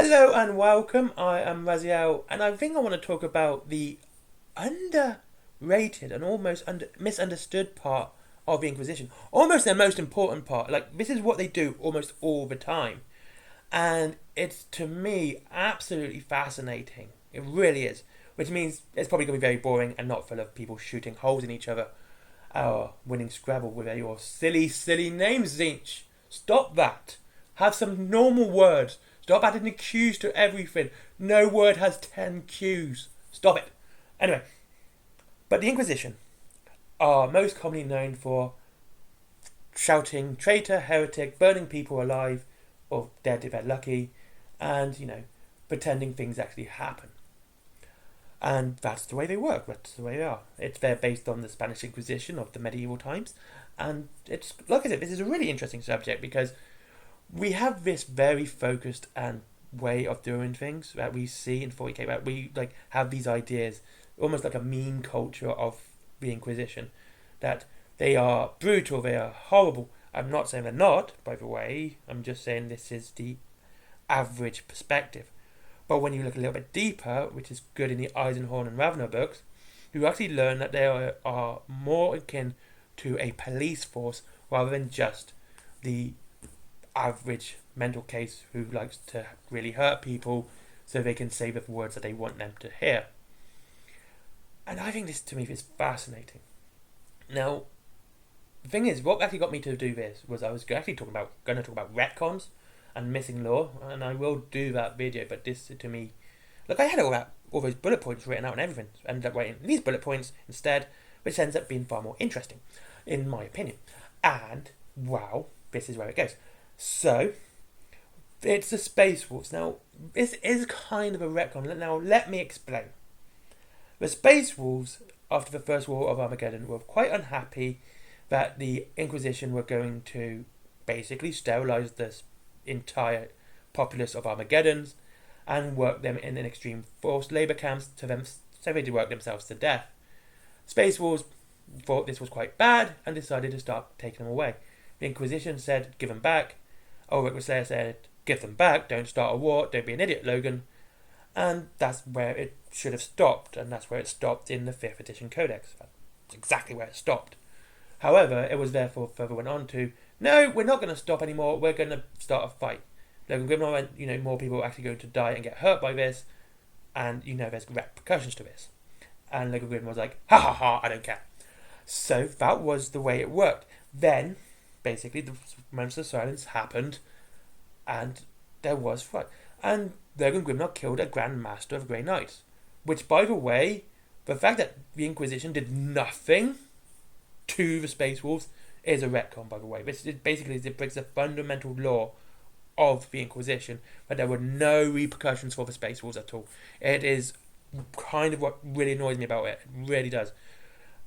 Hello and welcome. I am Raziel, and I think I want to talk about the underrated and almost misunderstood part of the Inquisition. Almost their most important part. Like, this is what they do almost all the time. And it's, to me, absolutely fascinating. It really is. Which means it's probably going to be very boring and not full of people shooting holes in each other. Winning Scrabble with your silly, silly names, Zinch. Stop that. Have some normal words. Stop adding the Q's to everything. No word has 10 Q's. Stop it. Anyway, but the Inquisition are most commonly known for shouting traitor, heretic, burning people alive or dead if they're lucky, and, pretending things actually happen. And that's the way they work. That's the way they are. They're based on the Spanish Inquisition of the medieval times, and it's like I said, this is a really interesting subject because we have this very focused and way of doing things that we see in 40k. That we have these ideas, almost like a meme culture of the Inquisition, that they are brutal, they are horrible. I'm not saying they're not, by the way. I'm just saying this is the average perspective. But when you look a little bit deeper, which is good in the Eisenhorn and Ravner books, you actually learn that they are more akin to a police force rather than just the average mental case who likes to really hurt people so they can say the words that they want them to hear. And I think this, to me, is fascinating. Now, the thing is, what actually got me to do this was I was actually going to talk about retcons and missing lore, and I will do that video. But this, to me, I had all those bullet points written out and everything. I ended up writing these bullet points instead, which ends up being far more interesting, in my opinion. And wow, this is where it goes. So, it's the Space Wolves. Now, this is kind of a retcon. Now, let me explain. The Space Wolves, after the First War of Armageddon, were quite unhappy that the Inquisition were going to basically sterilize this entire populace of Armageddons and work them in an extreme forced labor camps so they would work themselves to death. Space Wolves thought this was quite bad and decided to start taking them away. The Inquisition said, give them back. Ulrich Slayer said, give them back, don't start a war, don't be an idiot, Logan. And that's where it should have stopped, and that's where it stopped in the 5th edition Codex. That's exactly where it stopped. However, it was therefore further went on to, no, we're not going to stop anymore, we're going to start a fight. Logan Grimnar went, more people are actually going to die and get hurt by this, and there's repercussions to this. And Logan Grimnar was like, ha ha ha, I don't care. So that was the way it worked. Then, basically, the moments of silence happened, and there was fight. And Logan Grimnar killed a Grand Master of Grey Knights. Which, by the way, the fact that the Inquisition did nothing to the Space Wolves is a retcon, by the way. This basically it breaks the fundamental law of the Inquisition, but there were no repercussions for the Space Wolves at all. It is kind of what really annoys me about it. It really does.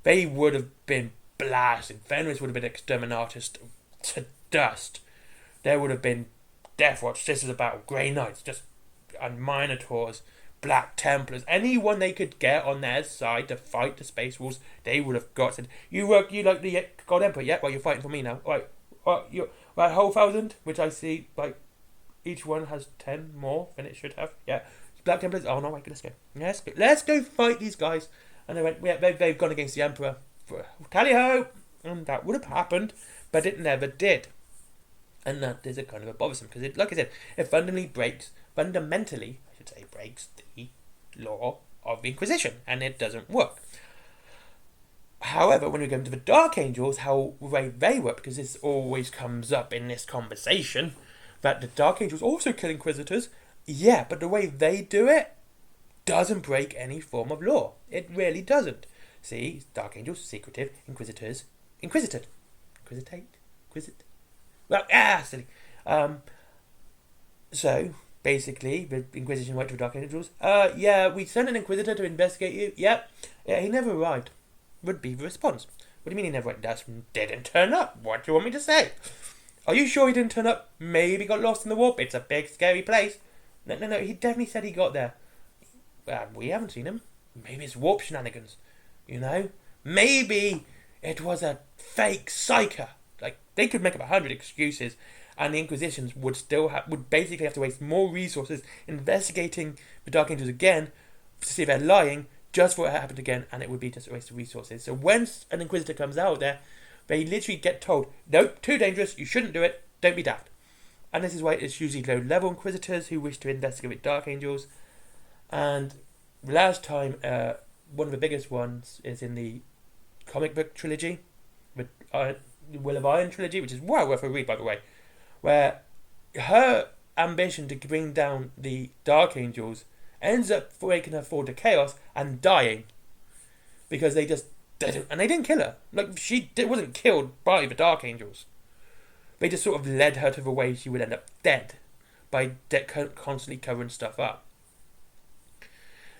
They would have been blasted. Fenris would have been exterminated to dust. There would have been Death Watch, Sisters of Battle, Grey Knights, and Minotaurs, Black Templars, anyone they could get on their side to fight the Space Wolves, they would have got said, you like the God Emperor, yeah? Well, you're fighting for me now. Right, you're a whole 1,000, which I see, each one has 10 more than it should have. Yeah, Black Templars, oh no, right, let's go. Let's go fight these guys. And they went, yeah, they've gone against the Emperor. Tally-ho! And that would have happened, but it never did. And that is a kind of a bothersome, because it, like I said, it fundamentally breaks the law of the Inquisition, and it doesn't work. However, when we go into the Dark Angels, how they work, because this always comes up in this conversation, that the Dark Angels also kill Inquisitors, yeah, but the way they do it doesn't break any form of law. It really doesn't. See, Dark Angels, secretive, Inquisitors, inquisited. Well, silly. So, basically, the Inquisition went to the Dark Angels. Yeah, we sent an Inquisitor to investigate you. Yep. Yeah, he never arrived. Would be the response. What do you mean he never arrived? That's didn't turn up. What do you want me to say? Are you sure he didn't turn up? Maybe got lost in the warp. It's a big, scary place. No. He definitely said he got there. We haven't seen him. Maybe it's warp shenanigans. Maybe it was a fake psyker. They could make up 100 excuses, and the Inquisitions would basically have to waste more resources investigating the Dark Angels again to see if they're lying, just for it happened again, and it would be just a waste of resources. So when an Inquisitor comes out there, they literally get told, nope, too dangerous, you shouldn't do it, don't be daft. And this is why it's usually low-level Inquisitors who wish to investigate Dark Angels. And last time, one of the biggest ones is in the comic book trilogy, the Will of Iron trilogy, which is well worth a read, by the way, where her ambition to bring down the Dark Angels ends up making her fall to chaos and dying because they didn't kill her. Like, she wasn't killed by the Dark Angels. They just sort of led her to the way she would end up dead by constantly covering stuff up.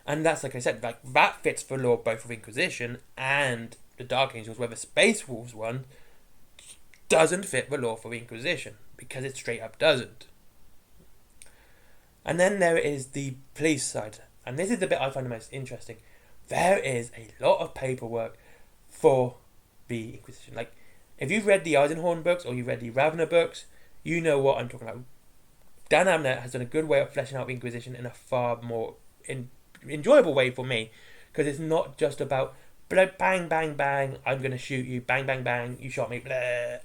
And that's, like I said, like that fits the lore both of Inquisition and the Dark Angels, where the Space Wolves one doesn't fit the lore for the Inquisition because it straight up doesn't. And then there is the police side, and this is the bit I find the most interesting. There is a lot of paperwork for the Inquisition. Like, if you've read the Eisenhorn books or you've read the Ravner books, you know what I'm talking about. Dan Abnett has done a good way of fleshing out the Inquisition in a far more enjoyable way for me, because it's not just about bang, bang, bang, I'm going to shoot you, bang, bang, bang, you shot me, blah,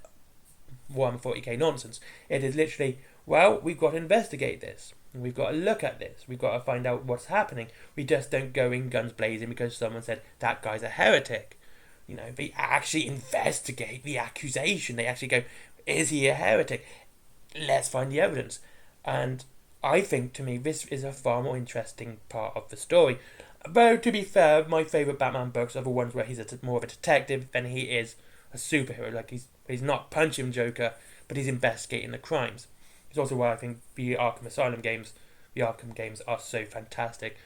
140k nonsense. It is literally, well, we've got to investigate this. We've got to look at this. We've got to find out what's happening. We just don't go in guns blazing because someone said that guy's a heretic. You know, they actually investigate the accusation. They actually go, is he a heretic? Let's find the evidence. And I think, to me, this is a far more interesting part of the story. But to be fair, my favourite Batman books are the ones where he's more of a detective than he is a superhero. Like, he's not punching Joker, but he's investigating the crimes. It's also why I think the Arkham games are so fantastic,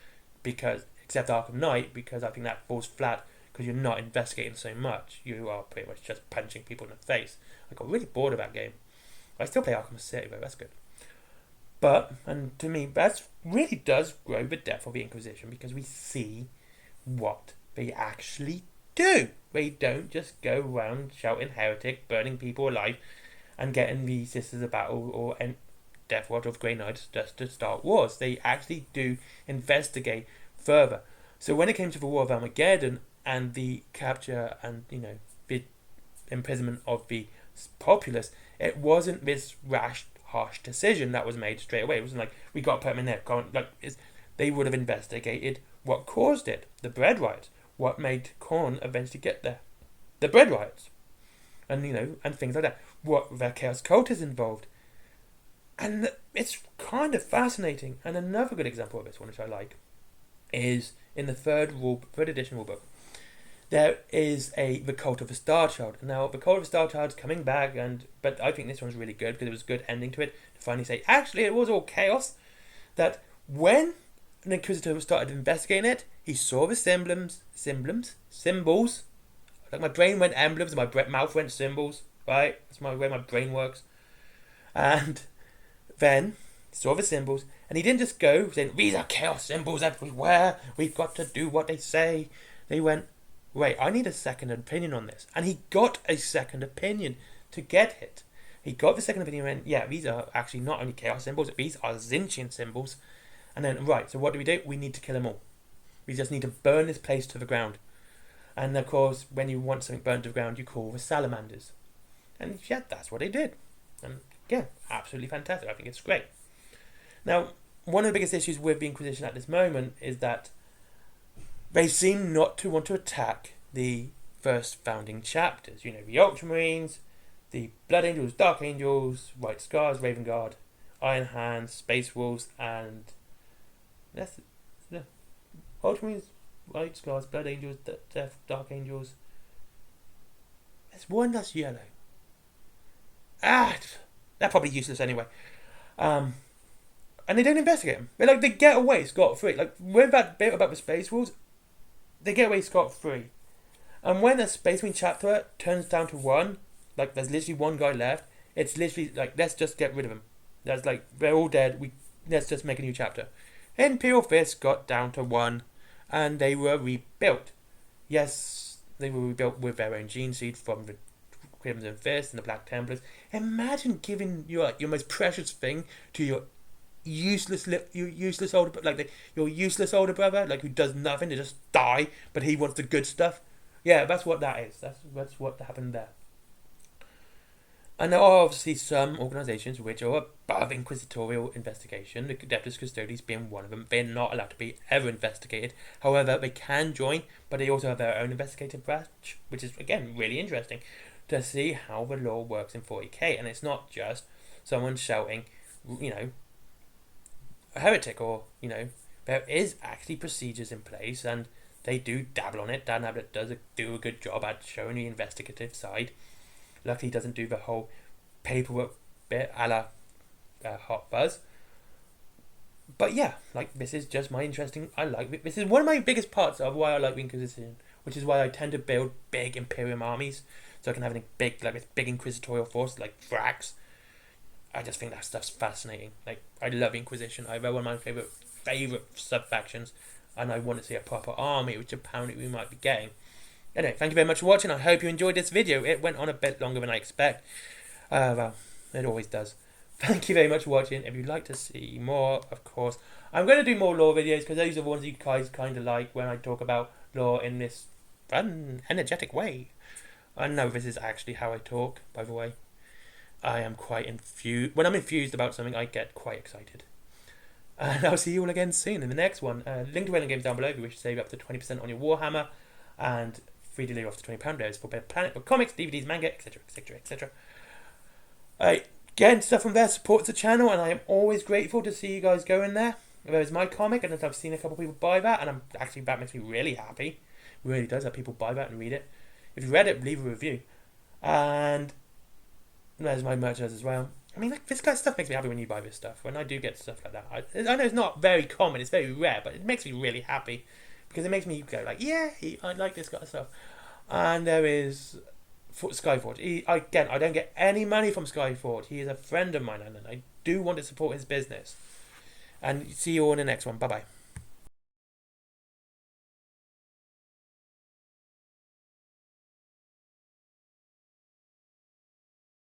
because, except Arkham Knight, because I think that falls flat because you're not investigating so much. You are pretty much just punching people in the face. I got really bored of that game. I still play Arkham City, though, that's good. But, and to me, that really does grow the depth of the Inquisition, because we see what they actually do. They don't just go around shouting heretic, burning people alive, and getting the Sisters of Battle or Death Watch of Grey Knights just to start wars. They actually do investigate further. So when it came to the War of Armageddon and the capture and, you know, the imprisonment of the populace, it wasn't this rash, harsh decision that was made straight away. It wasn't like, we got to put them in there. They would have investigated what caused it, the bread riots, what made Korn eventually get there, the bread riots, and, you know, and things like that. What the Chaos Cult is involved. And it's kind of fascinating. And another good example of this one, which I like, is in the third edition rulebook. There is the Cult of the Star Child. Now, the Cult of the Star Child's coming back, but I think this one's really good because it was a good ending to it, to finally say, actually, it was all chaos. That when an Inquisitor started investigating it, he saw the symbols. Like, my brain went emblems and my mouth went symbols. Right? That's the way my brain works. And then he saw the symbols, and he didn't just go saying, these are chaos symbols everywhere, we've got to do what they say. They went, wait, I need a second opinion on this. And he got a second opinion to get it. He got the second opinion and went, yeah, these are actually not only chaos symbols, these are Zinchian symbols. And then, right, so what do? We need to kill them all. We just need to burn this place to the ground. And of course, when you want something burned to the ground, you call the salamanders. And yeah, that's what they did. And yeah, absolutely fantastic. I think it's great. Now, one of the biggest issues with the Inquisition at this moment is that they seem not to want to attack the first founding chapters. You know, the Ultramarines, the Blood Angels, Dark Angels, White Scars, Raven Guard, Iron Hands, Space Wolves, and that's Ultramarines, White Scars, Blood Angels, Dark Angels. There's one that's yellow. They're probably useless anyway. And they don't investigate them. They get away scot-free. Like, with that bit about the Space Wolves, they get away scot-free. And when a Space Marine chapter turns down to one, like, there's literally one guy left, it's literally like, let's just get rid of them. That's like, they're all dead, let's just make a new chapter. Imperial Fist got down to one, and they were rebuilt. Yes, they were rebuilt with their own gene seed from the Crimson Fist and the Black Templars. Imagine giving your most precious thing to your useless older, like your useless older brother, like who does nothing to just die, but he wants the good stuff. Yeah, that's what that is. That's what happened there. And there are obviously some organisations which are above inquisitorial investigation, the Adeptus Custodes being one of them. They're not allowed to be ever investigated. However, they can join, but they also have their own investigative branch, which is, again, really interesting to see how the law works in 40k. And it's not just someone shouting, a heretic, or, there is actually procedures in place, and they do dabble on it. Dan Abbott does do a good job at showing the investigative side. Luckily, he doesn't do the whole paperwork bit a la Hot Buzz. But yeah, this is just my interesting. This is one of my biggest parts of why I like the Inquisition, which is why I tend to build big imperium armies, so I can have this big inquisitorial force like Thrax. I just think that stuff's fascinating. I love Inquisition. They're one of my favorite sub factions, and I want to see a proper army, which apparently we might be getting. Anyway, thank you very much for watching. I hope you enjoyed this video. It went on a bit longer than I expect. Well, it always does. Thank you very much for watching. If you'd like to see more, of course, I'm going to do more lore videos, because those are the ones you guys kind of like when I talk about lore in this fun, energetic way. I know this is actually how I talk, by the way. I am quite infused. When I'm infused about something, I get quite excited. And I'll see you all again soon in the next one. Link to Whaling Games down below if you wish to save up to 20% on your Warhammer. And free delivery off to £20 there is for Better Planet, but comics, DVDs, manga, etc, etc, etc. Again, stuff from there supports the channel, and I am always grateful to see you guys go in there. There's my comic, and I've seen a couple of people buy that, and that makes me really happy. It really does that people buy that and read it. If you read it, leave a review. And there's my merchandise as well. I mean, this kind of stuff makes me happy when you buy this stuff. When I do get stuff like that, I know it's not very common, it's very rare, but it makes me really happy. Because it makes me go yeah, I like this kind of stuff. And there is Skyforge. I don't get any money from Skyforge. He is a friend of mine, and I do want to support his business. And see you all in the next one. Bye-bye.